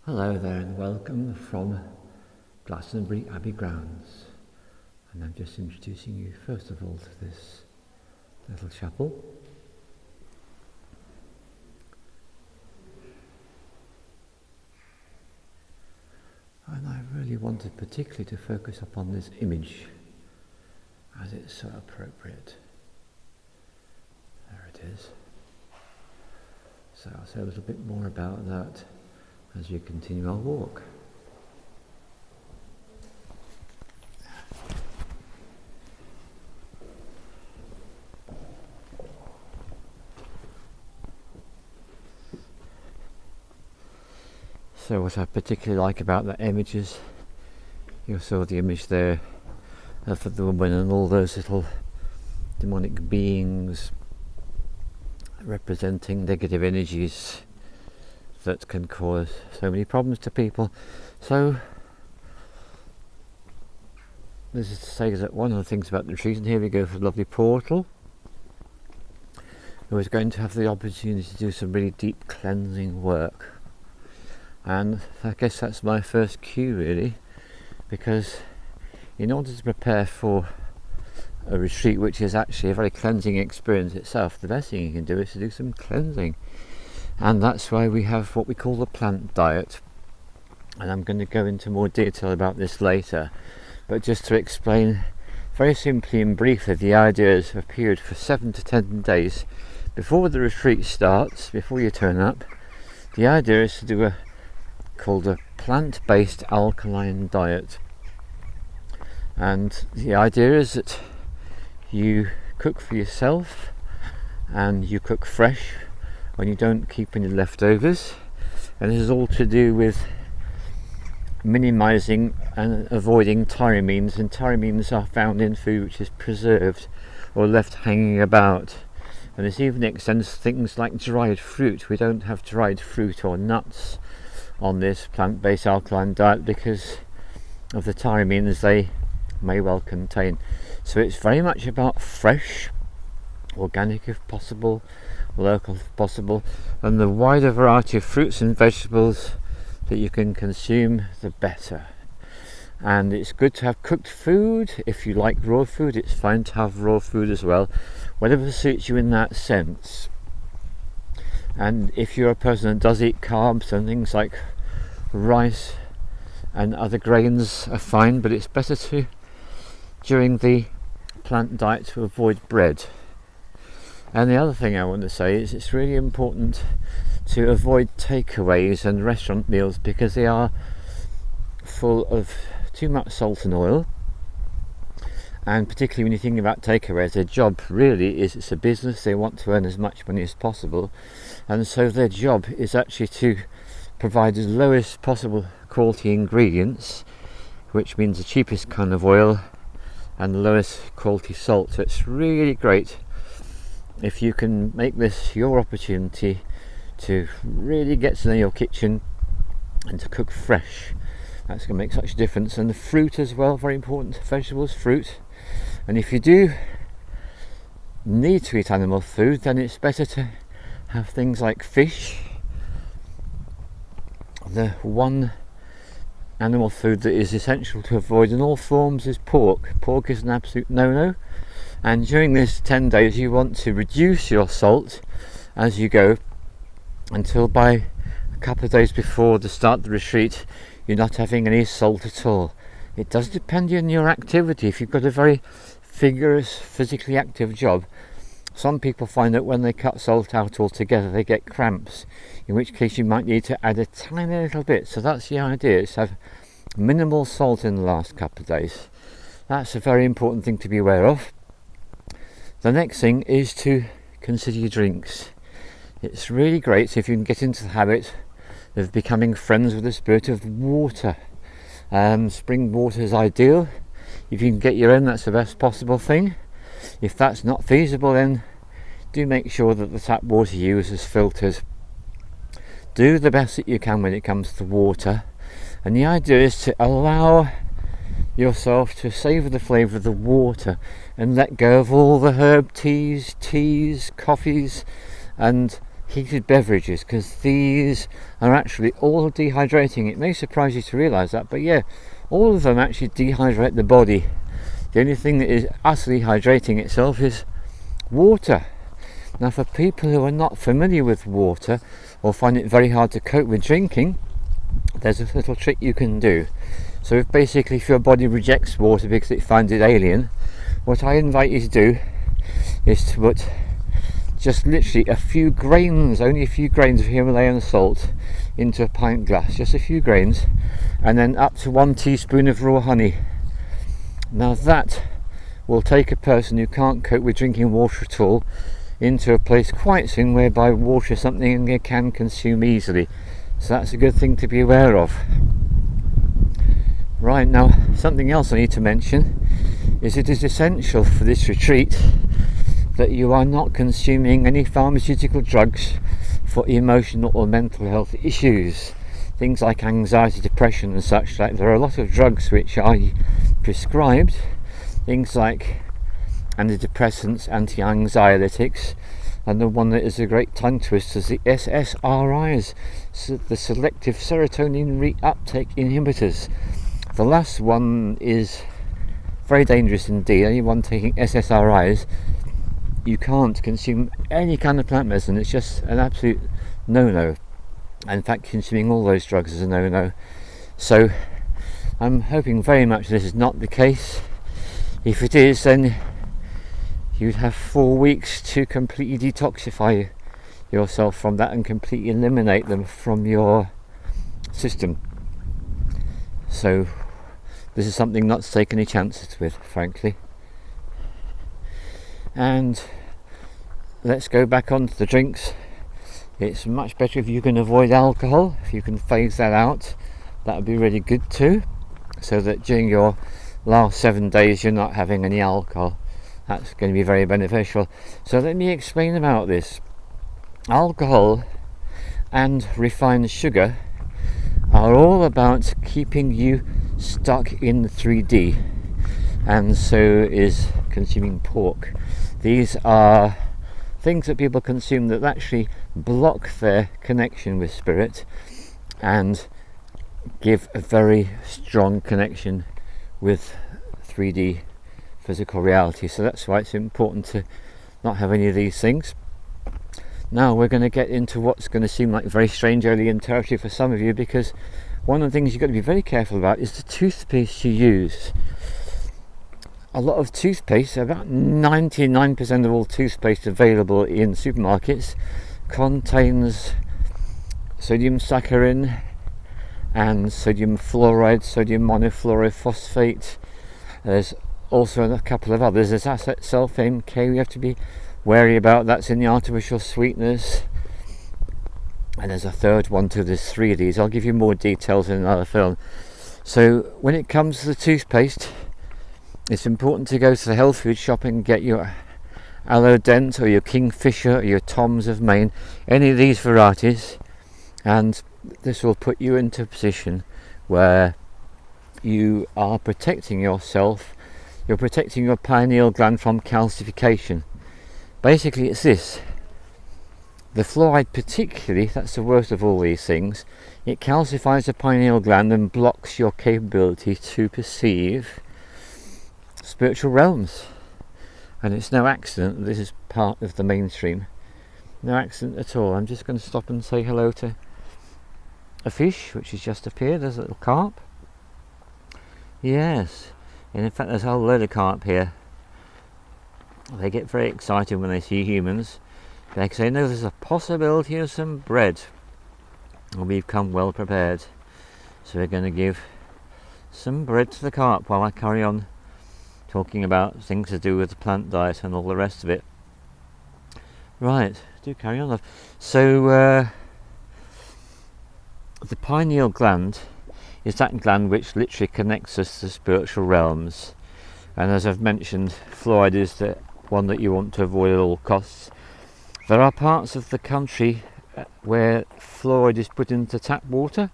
Hello there and welcome from Glastonbury Abbey grounds, and I'm just introducing you first of all to this little chapel. And I really wanted particularly to focus upon this image as it's so appropriate. There it is. So I'll say a little bit more about that as we continue our walk. So what I particularly like about that image is you saw the image there of the woman and all those little demonic beings representing negative energies that can cause so many problems to people. So this is to say that one of the things about the retreat, and here we go for a lovely portal, I was going to have the opportunity to do some really deep cleansing work, and I guess that's my first cue really, because in order to prepare for a retreat which is actually a very cleansing experience itself, the best thing you can do is to do some cleansing. And that's why we have what we call the plant diet, and I'm going to go into more detail about this later, but just to explain very simply and briefly, the idea is a period for 7 to 10 days before the retreat starts, before you turn up. The idea is to do called a plant-based alkaline diet, and the idea is that you cook for yourself and you cook fresh when you don't keep any leftovers, and this is all to do with minimizing and avoiding tyramines, and tyramines are found in food which is preserved or left hanging about. And this even extends to things like dried fruit. We don't have dried fruit or nuts on this plant-based alkaline diet because of the tyramines they may well contain. So it's very much about fresh, organic if possible, local if possible, and the wider variety of fruits and vegetables that you can consume, the better. And it's good to have cooked food. If you like raw food, it's fine to have raw food as well, whatever suits you in that sense. And if you're a person that does eat carbs, and things like rice and other grains are fine, but it's better to, during the plant diet, to avoid bread. And the other thing I want to say is it's really important to avoid takeaways and restaurant meals because they are full of too much salt and oil. And particularly when you think about takeaways, their job really is, it's a business, they want to earn as much money as possible, and so their job is actually to provide the lowest possible quality ingredients, which means the cheapest kind of oil and the lowest quality salt. So it's really great if you can make this your opportunity to really get to know your kitchen and to cook fresh. That's going to make such a difference. And the fruit as well, very important, vegetables, fruit. And if you do need to eat animal food, then it's better to have things like fish. The one animal food that is essential to avoid in all forms is pork. Pork is an absolute no-no. And during this 10 days you want to reduce your salt as you go until by a couple of days before the start of the retreat you're not having any salt at all. It does depend on your activity. If you've got a very vigorous, physically active job, some people find that when they cut salt out altogether they get cramps, in which case you might need to add a tiny little bit. So that's the idea, is to have minimal salt in the last couple of days. That's a very important thing to be aware of. The next thing is to consider your drinks. It's really great if you can get into the habit of becoming friends with the spirit of water. Spring water is ideal. If you can get your own, that's the best possible thing. If that's not feasible, then do make sure that the tap water you use is filtered. Do the best that you can when it comes to water, and the idea is to allow yourself to savour the flavour of the water and let go of all the herb teas, coffees and heated beverages, because these are actually all dehydrating. It may surprise you to realise that, but yeah, all of them actually dehydrate the body. The only thing that is utterly hydrating itself is water. Now, for people who are not familiar with water or find it very hard to cope with drinking, there's a little trick you can do. So if your body rejects water because it finds it alien, what I invite you to do is to put just literally only a few grains of Himalayan salt into a pint glass, just a few grains, and then up to 1 teaspoon of raw honey. Now that will take a person who can't cope with drinking water at all into a place quite soon whereby water is something they can consume easily. So that's a good thing to be aware of. Right, now something else I need to mention is it is essential for this retreat that you are not consuming any pharmaceutical drugs for emotional or mental health issues. Things like anxiety, depression and such like. There are a lot of drugs which are prescribed, things like antidepressants, anti-anxiolytics, and the one that is a great tongue twister is the SSRIs, the selective serotonin reuptake inhibitors. The last one is very dangerous indeed. Anyone taking SSRIs, you can't consume any kind of plant medicine. It's just an absolute no-no. In fact, consuming all those drugs is a no-no. So I'm hoping very much this is not the case. If it is, then you'd have 4 weeks to completely detoxify yourself from that and completely eliminate them from your system. So this is something not to take any chances with, frankly. And let's go back on to the drinks. It's much better if you can avoid alcohol. If you can phase that out, that would be really good too, so that during your last 7 days you're not having any alcohol. That's going to be very beneficial. So let me explain about this. Alcohol and refined sugar are all about keeping you stuck in 3D, and so is consuming pork. These are things that people consume that actually block their connection with spirit and give a very strong connection with 3D physical reality. So that's why it's important to not have any of these things. Now we're going to get into what's going to seem like very strange alien territory for some of you, because one of the things you've got to be very careful about is the toothpaste you use. A lot of toothpaste, about 99% of all toothpaste available in supermarkets, contains sodium saccharin and sodium fluoride, sodium monofluoride phosphate. There's also a couple of others. There's acesulfame K we have to be wary about. That's in the artificial sweeteners. And there's a third one too. There's 3 of these. I'll give you more details in another film. So when it comes to the toothpaste, it's important to go to the health food shop and get your Allodent or your Kingfisher or your Tom's of Maine, any of these varieties, and this will put you into a position where you are protecting yourself. You're protecting your pineal gland from calcification. Basically it's this: the fluoride particularly, that's the worst of all these things. It calcifies the pineal gland and blocks your capability to perceive spiritual realms. And it's no accident that this is part of the mainstream. No accident at all. I'm just going to stop and say hello to a fish which has just appeared. There's a little carp. Yes, and in fact there's a whole load of carp here. They get very excited when they see humans, because they know there's a possibility of some bread, and we've come well prepared. So we're going to give some bread to the carp while I carry on talking about things to do with the plant diet and all the rest of it. Right, do carry on. So the pineal gland is that gland which literally connects us to spiritual realms, and as I've mentioned, fluoride is the one that you want to avoid at all costs. There are parts of the country where fluoride is put into tap water,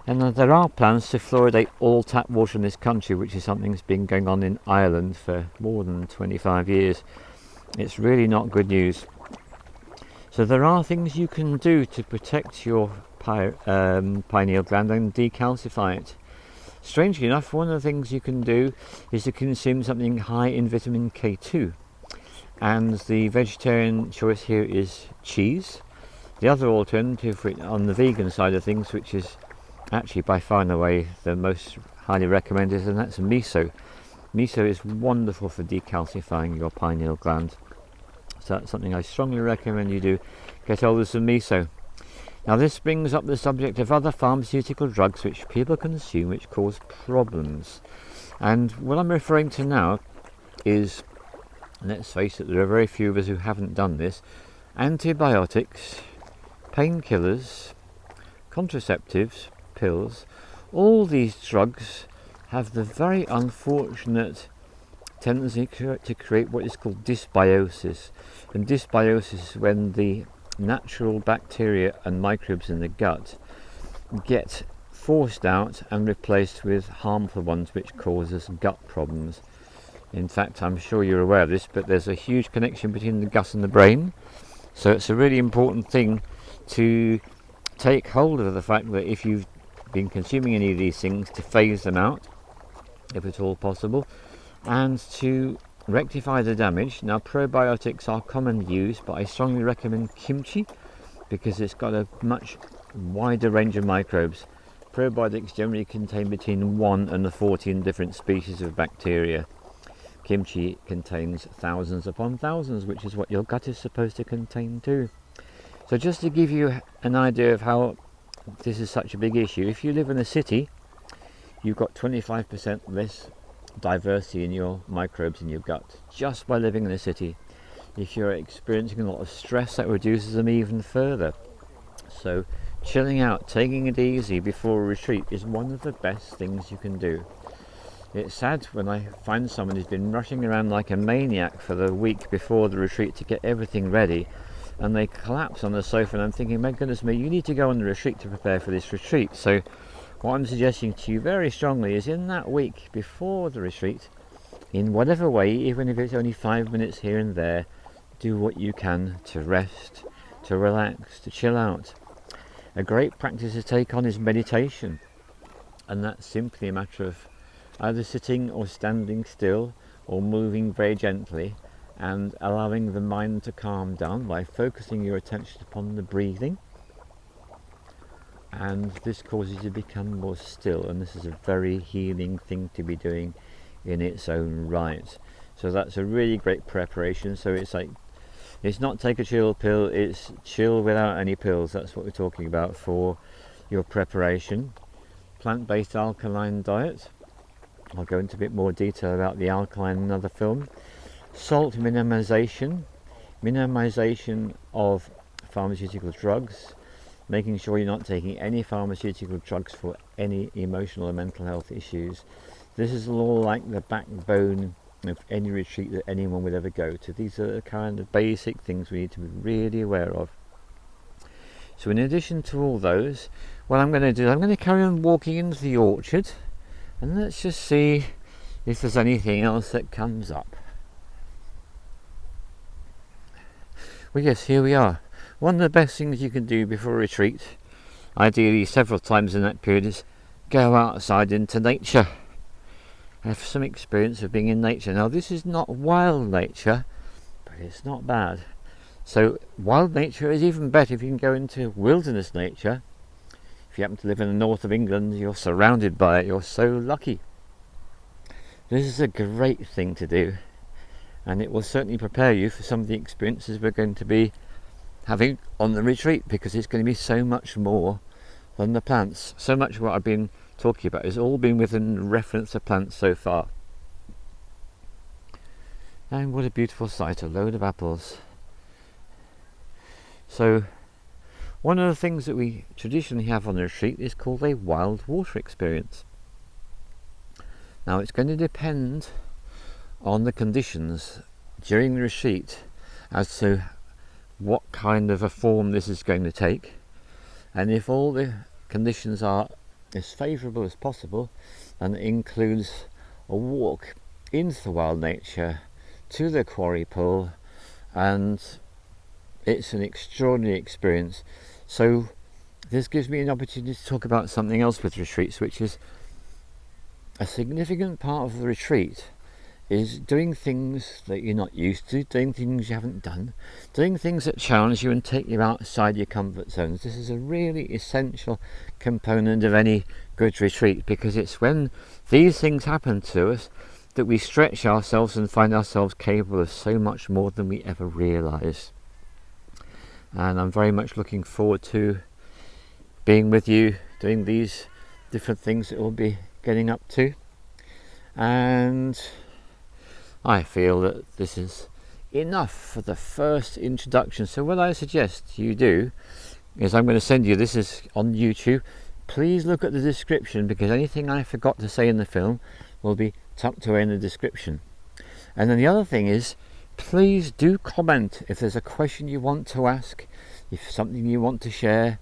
and there are plans to fluoridate all tap water in this country, which is something that's been going on in Ireland for more than 25 years. It's really not good news. So there are things you can do to protect your pineal gland and decalcify it. Strangely enough, one of the things you can do is to consume something high in vitamin K2, and the vegetarian choice here is cheese. The other alternative on the vegan side of things, which is actually by far and away the most highly recommended, and that's miso. Miso is wonderful for decalcifying your pineal gland, so that's something I strongly recommend you do. Get hold of some miso. Now this brings up the subject of other pharmaceutical drugs which people consume which cause problems. And what I'm referring to now is, let's face it, there are very few of us who haven't done this, antibiotics, painkillers, contraceptives, pills. All these drugs have the very unfortunate tendency to create what is called dysbiosis. And dysbiosis is when the natural bacteria and microbes in the gut get forced out and replaced with harmful ones, which causes gut problems. In fact, I'm sure you're aware of this, but there's a huge connection between the gut and the brain, so it's a really important thing to take hold of the fact that if you've been consuming any of these things, to phase them out if at all possible, and to rectify the damage. Now probiotics are commonly used, but I strongly recommend kimchi because it's got a much wider range of microbes. Probiotics generally contain between 1 and 14 different species of bacteria. Kimchi contains thousands upon thousands, which is what your gut is supposed to contain too. So just to give you an idea of how this is such a big issue, if you live in a city, you've got 25% less diversity in your microbes in your gut just by living in a city. If you're experiencing a lot of stress, that reduces them even further. So chilling out, taking it easy before a retreat is one of the best things you can do. It's sad when I find someone who's been rushing around like a maniac for the week before the retreat to get everything ready, and they collapse on the sofa, and I'm thinking, my goodness me, you need to go on the retreat to prepare for this retreat. So what I'm suggesting to you very strongly is, in that week before the retreat, in whatever way, even if it's only 5 minutes here and there, do what you can to rest, to relax, to chill out. A great practice to take on is meditation, and that's simply a matter of either sitting or standing still or moving very gently and allowing the mind to calm down by focusing your attention upon the breathing. And this causes you to become more still, and this is a very healing thing to be doing in its own right. So that's a really great preparation. So it's not take a chill pill, it's chill without any pills. That's what we're talking about for your preparation. Plant-based alkaline diet. I'll go into a bit more detail about the alkaline in another film. Salt minimization of pharmaceutical drugs, making sure you're not taking any pharmaceutical drugs for any emotional or mental health issues. This is all like the backbone of any retreat that anyone would ever go to. These are the kind of basic things we need to be really aware of. So in addition to all those, what I'm going to do, I'm going to carry on walking into the orchard, and let's just see if there's anything else that comes up. Well, yes, here we are. One of the best things you can do before a retreat, ideally several times in that period, is go outside into nature. Have some experience of being in nature. Now this is not wild nature, but it's not bad. So wild nature is even better if you can go into wilderness nature. If you happen to live in the north of England, you're surrounded by it, you're so lucky. This is a great thing to do, and it will certainly prepare you for some of the experiences we're going to be having on the retreat, because it's going to be so much more than the plants. So much of what I've been talking about has all been within reference to plants so far. And what a beautiful sight, a load of apples. So one of the things that we traditionally have on the retreat is called a wild water experience. Now it's going to depend on the conditions during the retreat as to what kind of a form this is going to take, and if all the conditions are as favourable as possible, and it includes a walk into the wild nature to the quarry pool and it's an extraordinary experience. So this gives me an opportunity to talk about something else with retreats, which is a significant part of the retreat is doing things that you're not used to, doing things you haven't done, doing things that challenge you and take you outside your comfort zones. This is a really essential component of any good retreat, because it's when these things happen to us that we stretch ourselves and find ourselves capable of so much more than we ever realise. And I'm very much looking forward to being with you, doing these different things that we'll be getting up to. And I feel that this is enough for the first introduction. So what I suggest you do is, I'm going to send you, this is on YouTube, please look at the description, because anything I forgot to say in the film will be tucked away in the description. And then the other thing is, please do comment if there's a question you want to ask, if something you want to share,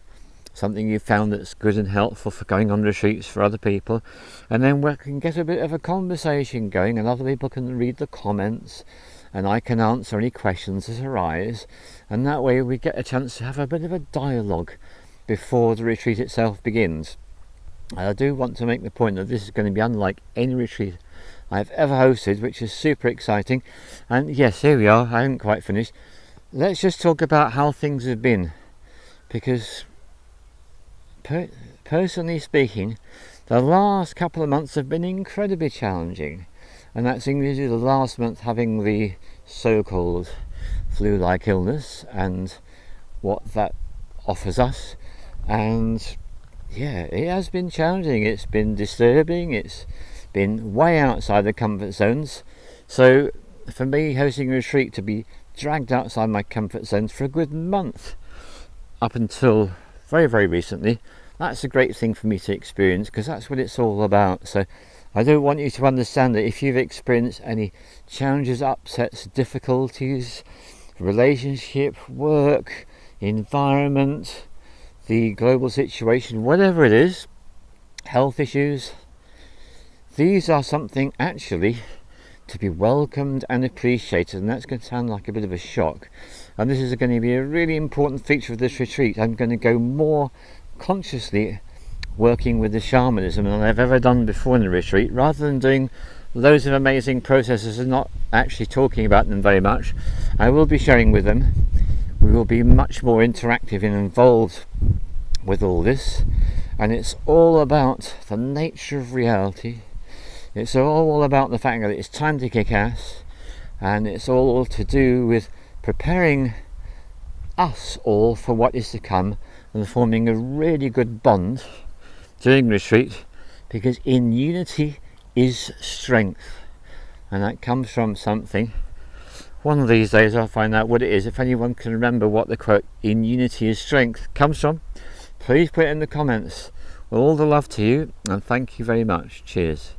something you found that's good and helpful for going on retreats for other people, and then we can get a bit of a conversation going, and other people can read the comments and I can answer any questions that arise, and that way we get a chance to have a bit of a dialogue before the retreat itself begins. And I do want to make the point that this is going to be unlike any retreat I've ever hosted, which is super exciting. And yes, here we are, I haven't quite finished. Let's just talk about how things have been, because personally speaking, the last couple of months have been incredibly challenging, and that's usually the last month having the so-called flu-like illness and what that offers us. And yeah, it has been challenging, it's been disturbing, it's been way outside the comfort zones. So for me, hosting a retreat, to be dragged outside my comfort zones for a good month up until very, very recently, that's a great thing for me to experience, because that's what it's all about. So I do want you to understand that if you've experienced any challenges, upsets, difficulties, relationship, work, environment, the global situation, whatever it is, health issues, these are something actually to be welcomed and appreciated. And that's going to sound like a bit of a shock, and this is going to be a really important feature of this retreat. I'm going to go more consciously working with the shamanism than I've ever done before in the retreat. Rather than doing loads of amazing processes and not actually talking about them very much, I will be sharing with them. We will be much more interactive and involved with all this, and it's all about the nature of reality. It's all about the fact that it's time to kick ass, and it's all to do with preparing us all for what is to come, and forming a really good bond during retreat, because in unity is strength, and that comes from something. One of these days I'll find out what it is. If anyone can remember what the quote "in unity is strength" comes from, please put it in the comments. Well, all the love to you, and thank you very much. Cheers.